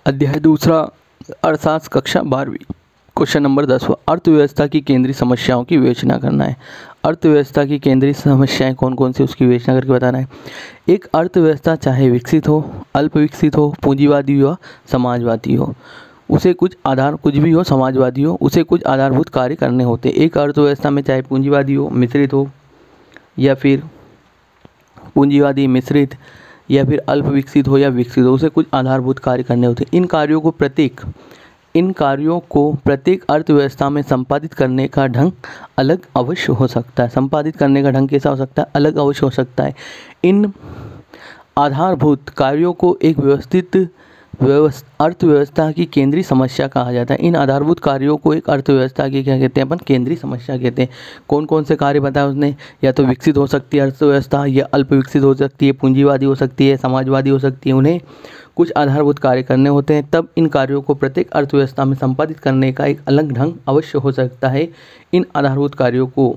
अध्याय दूसरा, अर्थशास्त्र, कक्षा 12वीं। क्वेश्चन नंबर 10वां, अर्थव्यवस्था की केंद्रीय समस्याओं की विवेचना करना है। अर्थव्यवस्था की केंद्रीय समस्याएं कौन कौन सी, उसकी विवेचना करके बताना है। एक अर्थव्यवस्था चाहे विकसित हो, अल्प विकसित हो, पूंजीवादी हो, समाजवादी हो, उसे कुछ भी हो, समाजवादी हो, उसे कुछ आधारभूत कार्य करने होते हैं। एक अर्थव्यवस्था में चाहे पूंजीवादी हो, मिश्रित हो, या फिर पूंजीवादी, मिश्रित, या फिर अल्प विकसित हो या विकसित हो, उसे कुछ आधारभूत कार्य करने होते हैं। इन कार्यों को प्रत्येक अर्थव्यवस्था में संपादित करने का ढंग अलग अवश्य हो सकता है। संपादित करने का ढंग कैसा हो सकता है? अलग अवश्य हो सकता है। इन आधारभूत कार्यों को एक व्यवस्थित अर्थव्यवस्था की केंद्रीय समस्या कहा जाता है। इन आधारभूत कार्यों को एक अर्थव्यवस्था की क्या कहते हैं? अपन केंद्रीय समस्या कहते हैं। कौन कौन से कार्य बताया उसने? या तो विकसित हो सकती है अर्थव्यवस्था, या अल्प विकसित हो सकती है, पूंजीवादी हो सकती है, समाजवादी हो सकती है। उन्हें कुछ आधारभूत कार्य करने होते हैं। तब इन कार्यों को प्रत्येक अर्थव्यवस्था में संपादित करने का एक अलग ढंग अवश्य हो सकता है। इन आधारभूत कार्यों को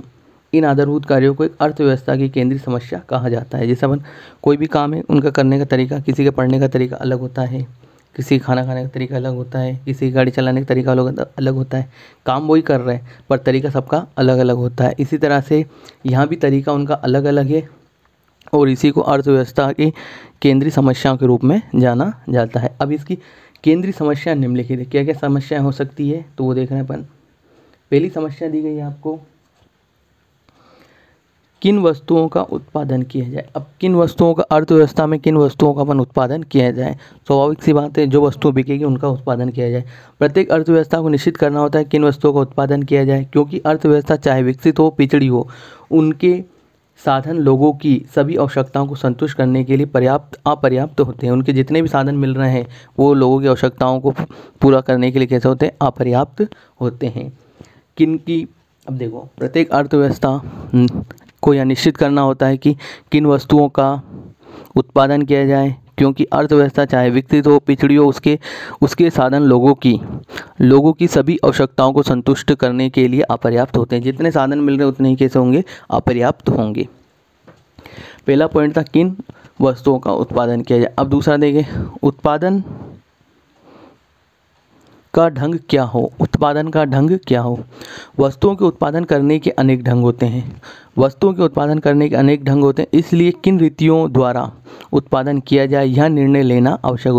एक अर्थव्यवस्था की केंद्रीय समस्या कहा जाता है। जैसे अपन कोई भी काम है, उनका करने का तरीका, किसी के पढ़ने का तरीका अलग होता है, किसी खाना खाने का तरीका अलग होता है, किसी गाड़ी चलाने का तरीका अलग होता है। काम वही कर रहे हैं पर तरीका सबका अलग अलग होता है। इसी तरह से यहाँ भी तरीका उनका अलग अलग है और इसी को अर्थव्यवस्था की केंद्रीय समस्याओं के रूप में जाना जाता है। अब इसकी केंद्रीय समस्या निम्नलिखित है। क्या क्या समस्याएं हो सकती है तो वो देख रहे हैं अपन। पहली समस्या दी गई है आपको, किन वस्तुओं का उत्पादन किया जाए। अब किन वस्तुओं का, अर्थव्यवस्था में किन वस्तुओं का अपन उत्पादन किया जाए। स्वाभाविक सी बात है, जो वस्तु बिकेगी उनका उत्पादन किया जाए। प्रत्येक अर्थव्यवस्था को निश्चित करना होता है किन वस्तुओं का उत्पादन किया जाए, क्योंकि अर्थव्यवस्था चाहे विकसित हो, पिछड़ी हो, उनके साधन लोगों की सभी आवश्यकताओं को संतुष्ट करने के लिए अपर्याप्त होते हैं। उनके जितने भी साधन मिल रहे हैं वो लोगों की आवश्यकताओं को पूरा करने के लिए कैसे होते हैं? अपर्याप्त होते हैं। अब देखो, प्रत्येक अर्थव्यवस्था को यह निश्चित करना होता है कि किन वस्तुओं का उत्पादन किया जाए, क्योंकि अर्थव्यवस्था चाहे विकसित हो, पिछड़ी हो, उसके साधन लोगों की सभी आवश्यकताओं को संतुष्ट करने के लिए अपर्याप्त होते हैं। जितने साधन मिल रहे उतने ही कैसे होंगे? अपर्याप्त होंगे। पहला पॉइंट था किन वस्तुओं का उत्पादन किया जाए। अब दूसरा देखें, उत्पादन का ढंग क्या हो। उत्पादन का ढंग क्या हो। वस्तुओं के उत्पादन करने के अनेक ढंग होते हैं। इसलिए किन रीतियों द्वारा उत्पादन किया जाए यह निर्णय लेना आवश्यक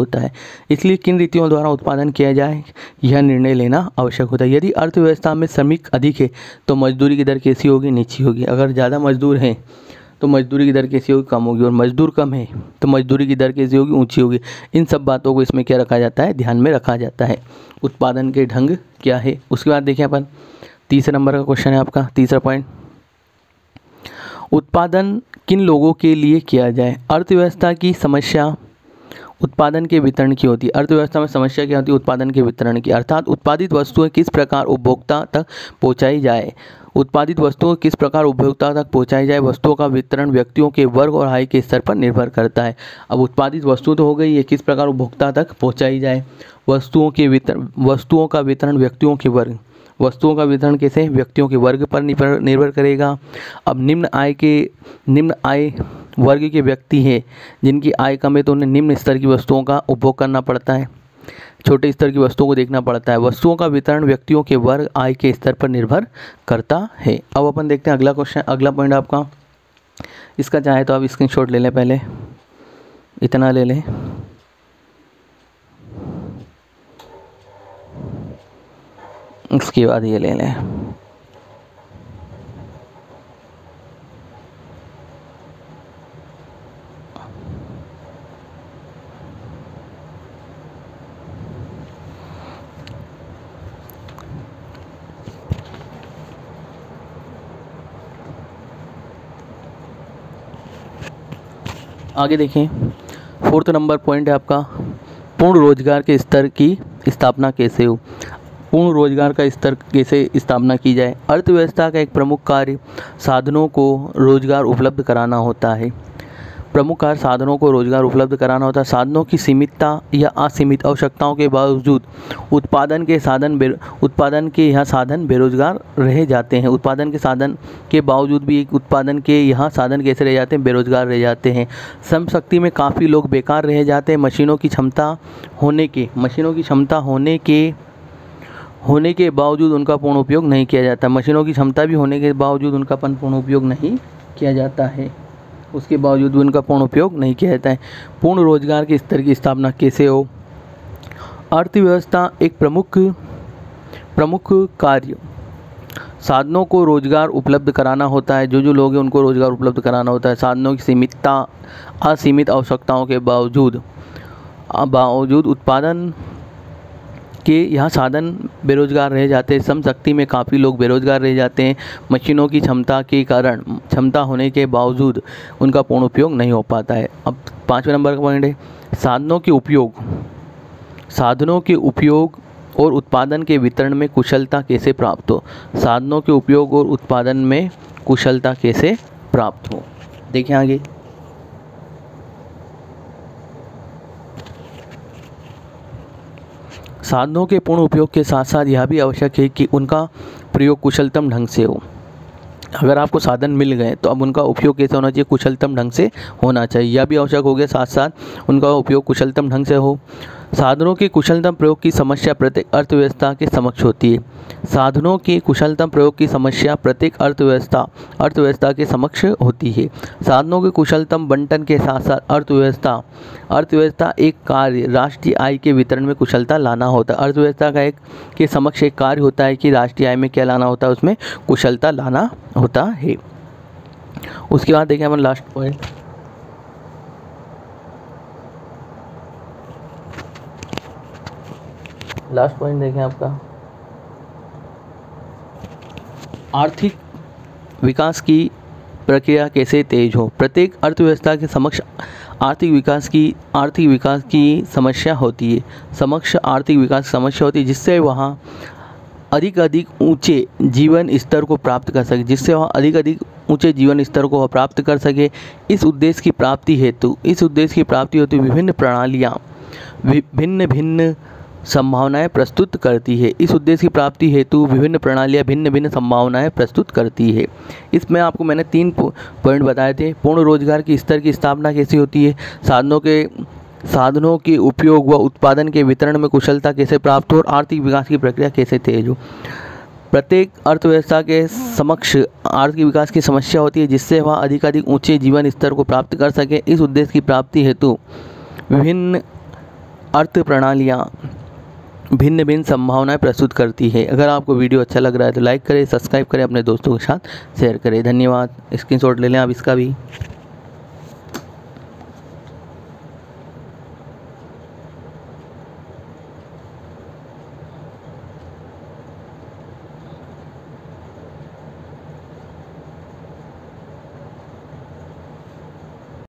होता है। यदि अर्थव्यवस्था में श्रमिक अधिक है तो मजदूरी की दर कैसी होगी? नीची होगी। अगर ज़्यादा मजदूर हैं तो मजदूरी की दर कैसी होगी? कम होगी। और मजदूर कम है तो मजदूरी की दर कैसी होगी? ऊंची होगी। इन सब बातों को इसमें क्या रखा जाता है? ध्यान में रखा जाता है। उत्पादन के ढंग क्या है। उसके बाद देखें अपन, तीसरे नंबर का क्वेश्चन है आपका, तीसरा पॉइंट, उत्पादन किन लोगों के लिए किया जाए। अर्थव्यवस्था की समस्या उत्पादन के वितरण की होती है। अर्थव्यवस्था में समस्या क्या होती है? उत्पादन के वितरण की, अर्थात उत्पादित वस्तुएं किस प्रकार उपभोक्ता तक पहुंचाई जाए। वस्तुओं का वितरण व्यक्तियों के वर्ग और आय के स्तर पर निर्भर करता है। अब उत्पादित वस्तु तो हो गई है, किस प्रकार उपभोक्ता तक पहुंचाई जाए। वस्तुओं का वितरण व्यक्तियों के वर्ग, वस्तुओं का वितरण कैसे? व्यक्तियों के वर्ग पर निर्भर करेगा। अब निम्न आय वर्ग के व्यक्ति हैं जिनकी आय कम है तो उन्हें निम्न स्तर की वस्तुओं का उपभोग करना पड़ता है, छोटे स्तर की वस्तुओं को देखना पड़ता है। वस्तुओं का वितरण व्यक्तियों के वर्ग आय के स्तर पर निर्भर करता है। अब अपन देखते हैं अगला क्वेश्चन, अगला पॉइंट आपका, इसका चाहे तो आप स्क्रीनशॉट ले लें, पहले इतना ले लें। इसके बाद ये ले लें। आगे देखें, फोर्थ नंबर पॉइंट है आपका, पूर्ण रोजगार के स्तर की स्थापना कैसे हो। पूर्ण रोजगार का स्तर कैसे स्थापना की जाए। अर्थव्यवस्था का एक प्रमुख कार्य साधनों को रोजगार उपलब्ध कराना होता है। प्रमुख कार्य साधनों को रोजगार उपलब्ध कराना होता है। साधनों की सीमितता या असीमित आवश्यकताओं के बावजूद उत्पादन के यहाँ साधन बेरोजगार रह जाते हैं। उत्पादन के साधन के बावजूद भी उत्पादन के यहाँ साधन कैसे रह जाते हैं? बेरोजगार रह जाते हैं। श्रम शक्ति में काफ़ी लोग बेकार रह जाते हैं। मशीनों की क्षमता होने के बावजूद उनका पूर्ण उपयोग नहीं किया जाता। मशीनों की क्षमता भी होने के बावजूद उनका पूर्ण उपयोग नहीं किया जाता है। उसके बावजूद भी उनका पूर्ण उपयोग नहीं किया जाता है। पूर्ण रोजगार के स्तर की स्थापना कैसे हो? अर्थव्यवस्था एक प्रमुख कार्य साधनों को रोजगार उपलब्ध कराना होता है। जो लोग हैं उनको रोजगार उपलब्ध कराना होता है। साधनों की असीमित आवश्यकताओं के बावजूद उत्पादन के यहाँ साधन बेरोजगार रह जाते हैं। श्रम शक्ति में काफ़ी लोग बेरोजगार रह जाते हैं। मशीनों की क्षमता होने के बावजूद उनका पूर्ण उपयोग नहीं हो पाता है। अब 5वें नंबर का पॉइंट है साधनों के उपयोग और उत्पादन के वितरण में कुशलता कैसे प्राप्त हो? साधनों के उपयोग और उत्पादन में कुशलता कैसे प्राप्त हो? देखिए आगे, साधनों के पूर्ण उपयोग के साथ साथ यह भी आवश्यक है कि उनका प्रयोग कुशलतम ढंग से हो। अगर आपको साधन मिल गए तो अब उनका उपयोग कैसे होना चाहिए? कुशलतम ढंग से होना चाहिए। यह भी आवश्यक हो गया, साथ साथ उनका उपयोग कुशलतम ढंग से हो। साधनों के कुशलतम प्रयोग की समस्या प्रत्येक अर्थव्यवस्था के समक्ष होती है। साधनों के कुशलतम प्रयोग की समस्या प्रत्येक अर्थव्यवस्था के समक्ष होती है। साधनों के कुशलतम बंटन के साथ साथ अर्थव्यवस्था एक कार्य राष्ट्रीय आय के वितरण में कुशलता लाना होता है। अर्थव्यवस्था का के समक्ष एक कार्य होता है कि राष्ट्रीय आय में क्या लाना होता है? उसमें कुशलता लाना होता है। उसके बाद देखें अपन लास्ट पॉइंट, देखें आपका आर्थिक विकास की प्रक्रिया कैसे तेज हो। प्रत्येक अर्थव्यवस्था के समक्ष आर्थिक विकास की समस्या होती है, जिससे वहाँ अधिक ऊंचे जीवन स्तर को प्राप्त कर सके। इस उद्देश्य की प्राप्ति हेतु विभिन्न प्रणालियाँ भिन्न संभावनाएं प्रस्तुत करती है। भिन्न भिन्न संभावनाएं प्रस्तुत करती है। इसमें आपको मैंने 3 पॉइंट बताए थे। पूर्ण रोजगार के स्तर की स्थापना कैसे होती है? साधनों के उपयोग व उत्पादन के वितरण में कुशलता कैसे प्राप्त हो? और आर्थिक विकास की प्रक्रिया कैसे तेज हो। प्रत्येक अर्थव्यवस्था के समक्ष आर्थिक विकास की समस्या होती है, जिससे वह अधिक ऊंचे जीवन स्तर को प्राप्त कर सके। इस उद्देश्य की प्राप्ति हेतु विभिन्न अर्थ प्रणालियाँ भिन्न संभावनाएं प्रस्तुत करती है। अगर आपको वीडियो अच्छा लग रहा है तो लाइक करें, सब्सक्राइब करें, अपने दोस्तों के साथ शेयर करें। धन्यवाद। स्क्रीनशॉट ले लें आप इसका भी।